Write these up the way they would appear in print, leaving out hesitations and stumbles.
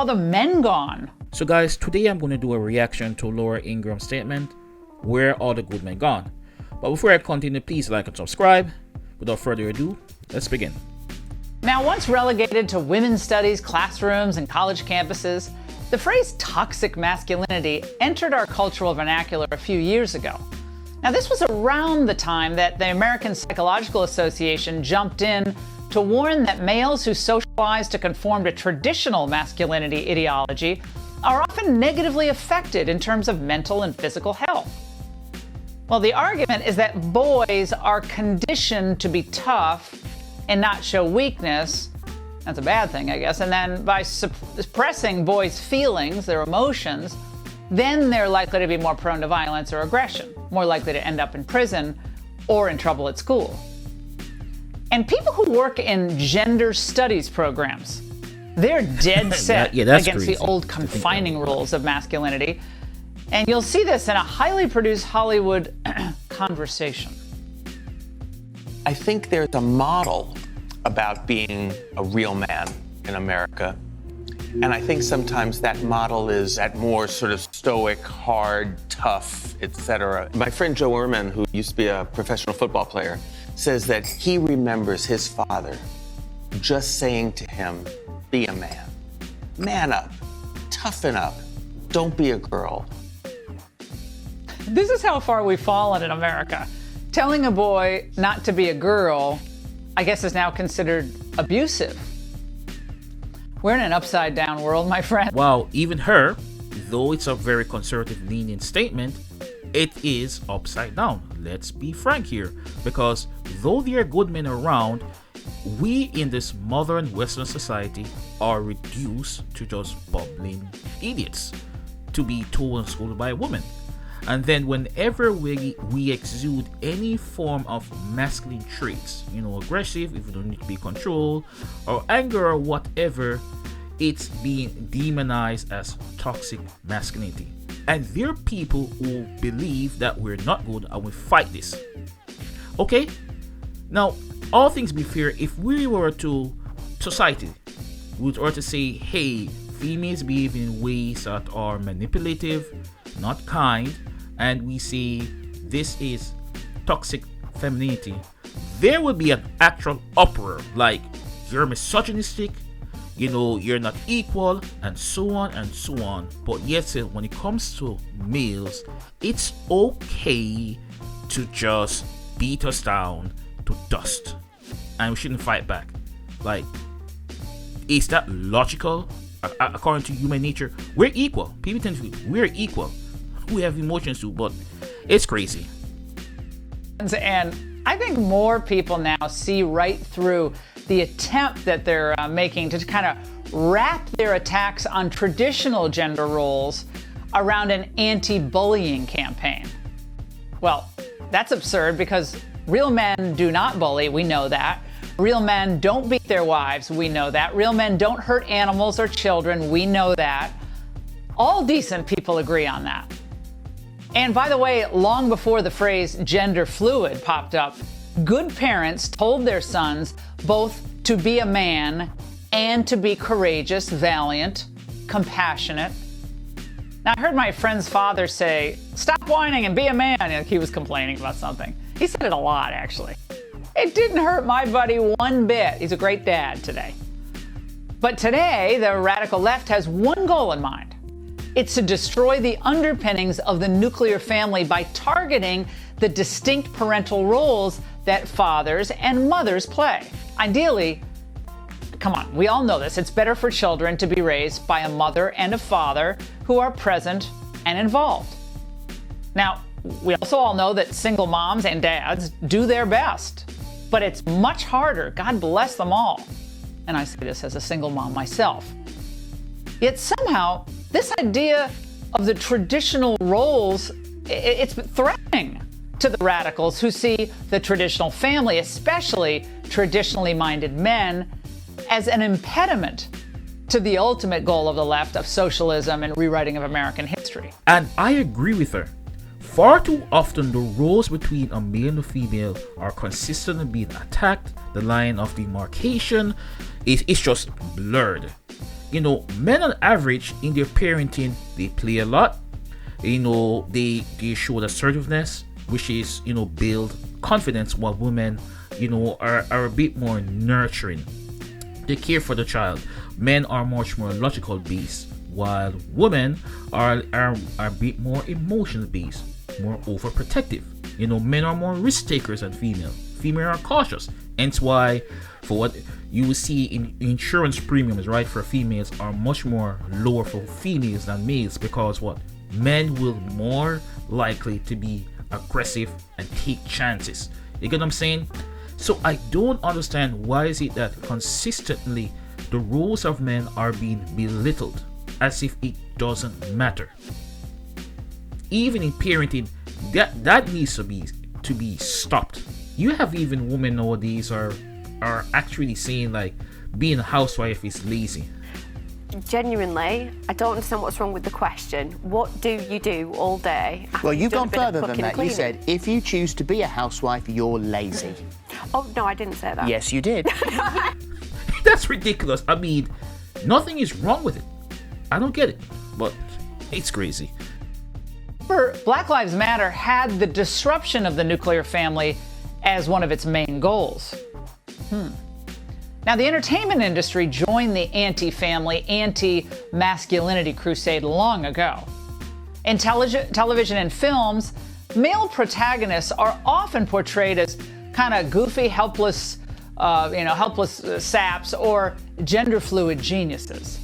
all the men gone? So guys, today I'm going to do a reaction to Laura Ingram's statement, where are the good men gone? But before I continue, please like and subscribe. Without further ado, let's begin. Now, once relegated to women's studies classrooms and college campuses, the phrase toxic masculinity entered our cultural vernacular a few years ago. Now, this was around the time that the American Psychological Association jumped in to warn that males who socialize to conform to traditional masculinity ideology are often negatively affected in terms of mental and physical health. Well, the argument is that boys are conditioned to be tough and not show weakness. That's a bad thing, I guess. And then by suppressing boys' feelings, their emotions, then they're likely to be more prone to violence or aggression, more likely to end up in prison or in trouble at school. And people who work in gender studies programs, they're dead set against crazy. The old confining rules of masculinity. And you'll see this in a highly produced Hollywood conversation. I think there's a model about being a real man in America. And I think sometimes that model is at more sort of stoic, hard, tough, etc. My friend Joe Ehrman, who used to be a professional football player, says that he remembers his father just saying to him, be a man. Man up. Toughen up. Don't be a girl. This is how far we've fallen in America. Telling a boy not to be a girl, I guess, is now considered abusive. We're in an upside-down world, my friend. Wow, even her, though it's a very conservative leaning statement, it is upside down. Let's be frank here, because though there are good men around, we in this modern Western society are reduced to just bumbling idiots to be told and schooled by women. And then whenever we exude any form of masculine traits, aggressive, if we don't need to be controlled, or anger or whatever, it's being demonized as toxic masculinity. And there are people who believe that we're not good and we fight this. Okay? Now, all things be fair, if we were to society, we were to say, hey, females behave in ways that are manipulative, not kind, and we say this is toxic femininity, there would be an actual uproar, like you're misogynistic, you're not equal, and so on and so on. But yet, when it comes to males, it's okay to just beat us down to dust, and we shouldn't fight back. Like, is that logical? According to human nature, we're equal. People tend to think we're equal. We have emotions too, but it's crazy. And I think more people now see right through the attempt that they're making to kind of wrap their attacks on traditional gender roles around an anti-bullying campaign. Well, that's absurd because real men do not bully, we know that. Real men don't beat their wives, we know that. Real men don't hurt animals or children, we know that. All decent people agree on that. And by the way, long before the phrase gender fluid popped up, good parents told their sons both to be a man and to be courageous, valiant, compassionate. Now, I heard my friend's father say, stop whining and be a man. Like he was complaining about something. He said it a lot, actually. It didn't hurt my buddy one bit. He's a great dad today. But today, the radical left has one goal in mind. It's to destroy the underpinnings of the nuclear family by targeting the distinct parental roles that fathers and mothers play. Ideally, come on, we all know this, it's better for children to be raised by a mother and a father who are present and involved. Now, we also all know that single moms and dads do their best, but it's much harder, God bless them all. And I say this as a single mom myself. Yet somehow, this idea of the traditional roles, it's threatening to the radicals who see the traditional family, especially traditionally minded men, as an impediment to the ultimate goal of the left of socialism and rewriting of American history. And I agree with her. Far too often, the roles between a male and a female are consistently being attacked. The line of demarcation is just blurred. Men on average in their parenting, they play a lot. They show assertiveness, which is, build confidence, while women, are a bit more nurturing. They care for the child. Men are much more logical beasts, while women are a bit more emotional beasts, more overprotective. Men are more risk takers than female. Female are cautious. Hence why, for what you will see in insurance premiums, right, for females are much more lower for females than males, because what? Men will more likely to be aggressive and take chances. You get what I'm saying? So I don't understand why is it that consistently the roles of men are being belittled as if it doesn't matter. Even in parenting, that needs to be stopped. You have even women nowadays are actually saying like being a housewife is lazy. Genuinely, I don't understand what's wrong with the question. What do you do all day? Well, you've gone done a bit of further than cooking that. and You cleaning? said if you choose to be a housewife, you're lazy. Oh, no, I didn't say that. Yes, you did. That's ridiculous. I mean, nothing is wrong with it. I don't get it, but it's crazy. Black Lives Matter had the disruption of the nuclear family as one of its main goals. Now, the entertainment industry joined the anti-family, anti-masculinity crusade long ago. In television and films, male protagonists are often portrayed as kind of goofy, helpless saps or gender-fluid geniuses.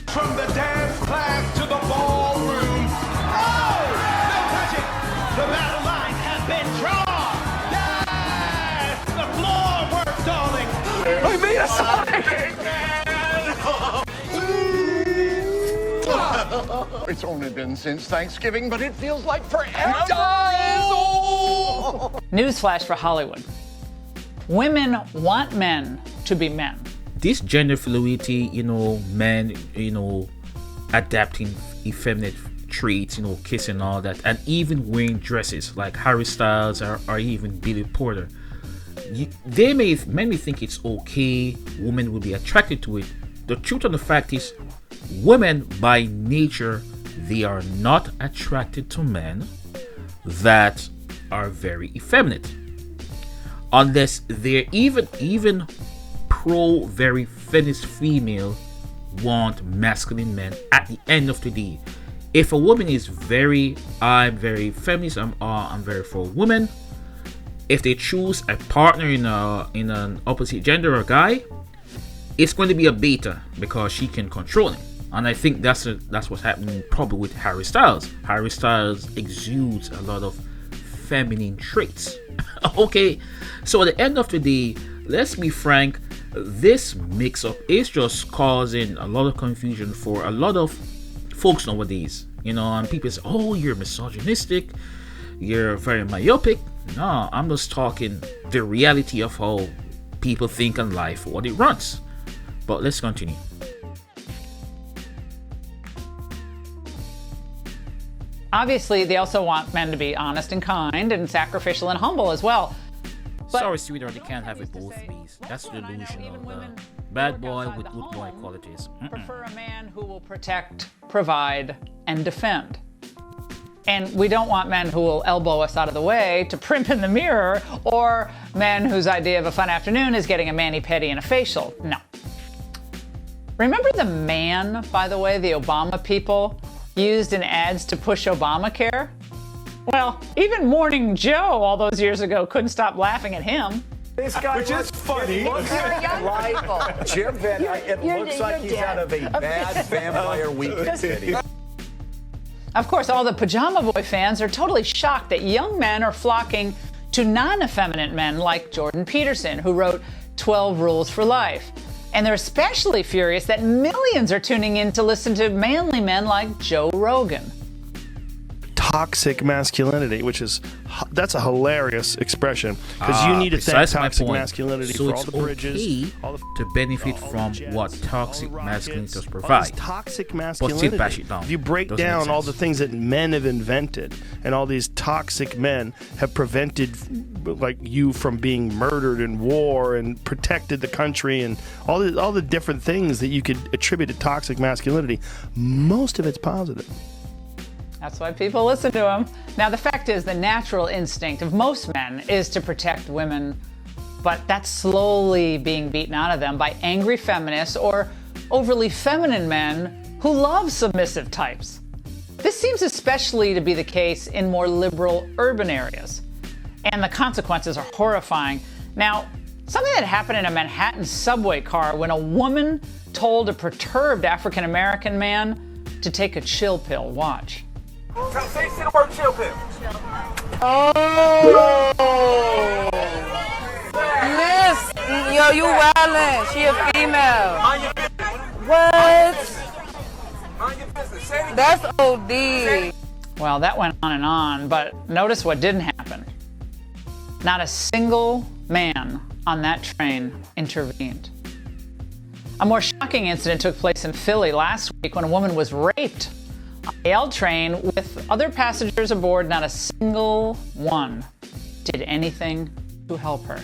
From the dance class to the ballroom. Oh! No touching! The battle line has been drawn! Yes! The floor work, darling! I made a sign! It's only been since Thanksgiving, but it feels like forever. Newsflash for Hollywood. Women want men to be men. This gender fluidity, men, adapting effeminate traits, kissing, all that, and even wearing dresses like Harry Styles or even Billy Porter. Men may think it's okay, women will be attracted to it. The truth of the fact is, women by nature, they are not attracted to men that are very effeminate. Unless they're even pro very feminist female want masculine men. At the end of the day, if a woman is I'm very feminist, I'm very for women, if they choose a partner in an opposite gender or guy, it's going to be a beta because she can control him. And I think that's what's happening probably with Harry Styles. Harry Styles exudes a lot of feminine traits. Okay, so at the end of the day, let's be frank, this mix-up is just causing a lot of confusion for a lot of folks nowadays. And people say, oh, you're misogynistic, you're very myopic. No, I'm just talking the reality of how people think in life, what it runs. But let's continue. Obviously, they also want men to be honest and kind and sacrificial and humble as well. But sorry, sweetheart, you can't have it both ways. That's the delusion of the bad boy with good boy qualities. prefer a man who will protect, provide, and defend. And we don't want men who will elbow us out of the way to primp in the mirror, or men whose idea of a fun afternoon is getting a mani-pedi and a facial. No. Remember the man, by the way, the Obama people used in ads to push Obamacare? Well, even Morning Joe all those years ago couldn't stop laughing at him. This guy which is funny. Jim Van Dyke, it looks like he's out of a bad Vampire Weekend video. Of course, all the Pajama Boy fans are totally shocked that young men are flocking to non-effeminate men like Jordan Peterson, who wrote 12 Rules for Life. And they're especially furious that millions are tuning in to listen to manly men like Joe Rogan. toxic masculinity, that's a hilarious expression, because you need to thank toxic masculinity for all the bridges, to benefit from what toxic masculinity does provide. Toxic But still bash it down. if you break down all the things that men have invented, and all these toxic men have prevented like you from being murdered in war and protected the country, and all the different things that you could attribute to toxic masculinity, most of it's positive. That's why people listen to him. Now, the fact is, the natural instinct of most men is to protect women, but that's slowly being beaten out of them by angry feminists or overly feminine men who love submissive types. This seems especially to be the case in more liberal urban areas, and the consequences are horrifying. Now, something that happened in a Manhattan subway car when a woman told a perturbed African-American man to take a chill pill. Watch. Say the word chill pill. Oh! Listen, yo, you wildin'. She a female. What? That's OD. Well, that went on and on, but notice what didn't happen. Not a single man on that train intervened. A more shocking incident took place in Philly last week when a woman was raped on the L train with other passengers aboard. Not a single one did anything to help her.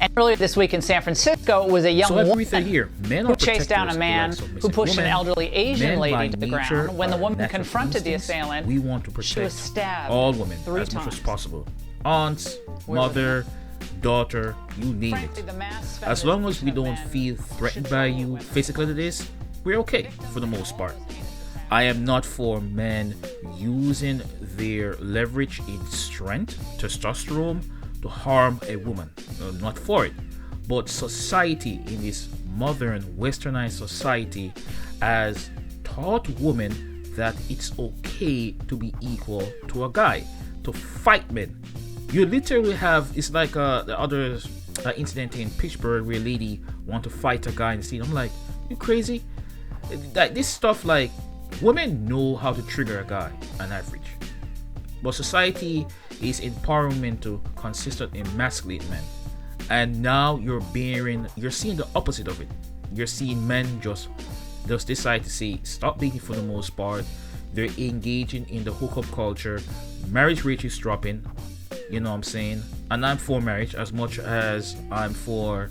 And earlier this week in San Francisco, it was a young woman who chased down a man who pushed an elderly Asian lady to the ground. When the woman confronted the assailant, we want to protect she was stabbed all women 3 as times. much as possible. Aunts, mother, daughter, you name it. As long as we don't feel threatened by you physically to this, we're okay for the most part. I am not for men using their leverage in strength, testosterone, to harm a woman. I'm not for it. But society, in this modern westernized society, has taught women that it's okay to be equal to a guy, to fight men. You literally have, it's like the other incident in Pittsburgh where a lady want to fight a guy in the scene. I'm like, you crazy? This stuff, like, women know how to trigger a guy on average. But society is empowering men to consistently emasculate men. And now you're seeing the opposite of it. You're seeing men just decide to say, stop dating for the most part. They're engaging in the hookup culture. Marriage rate is dropping. You know what I'm saying? And I'm for marriage as much as I'm for,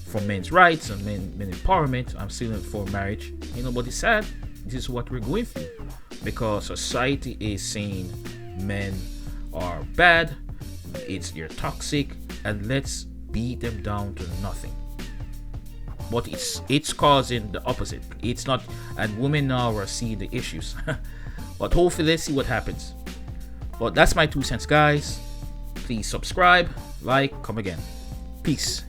for men's rights and men empowerment. I'm still for marriage. But it's sad. This is what we're going through. Because society is saying men are bad, they're toxic, and let's beat them down to nothing. But it's causing the opposite. It's not, and women now are seeing the issues. But hopefully, let's see what happens. But that's my 2 cents, guys. Please subscribe, like, come again. Peace.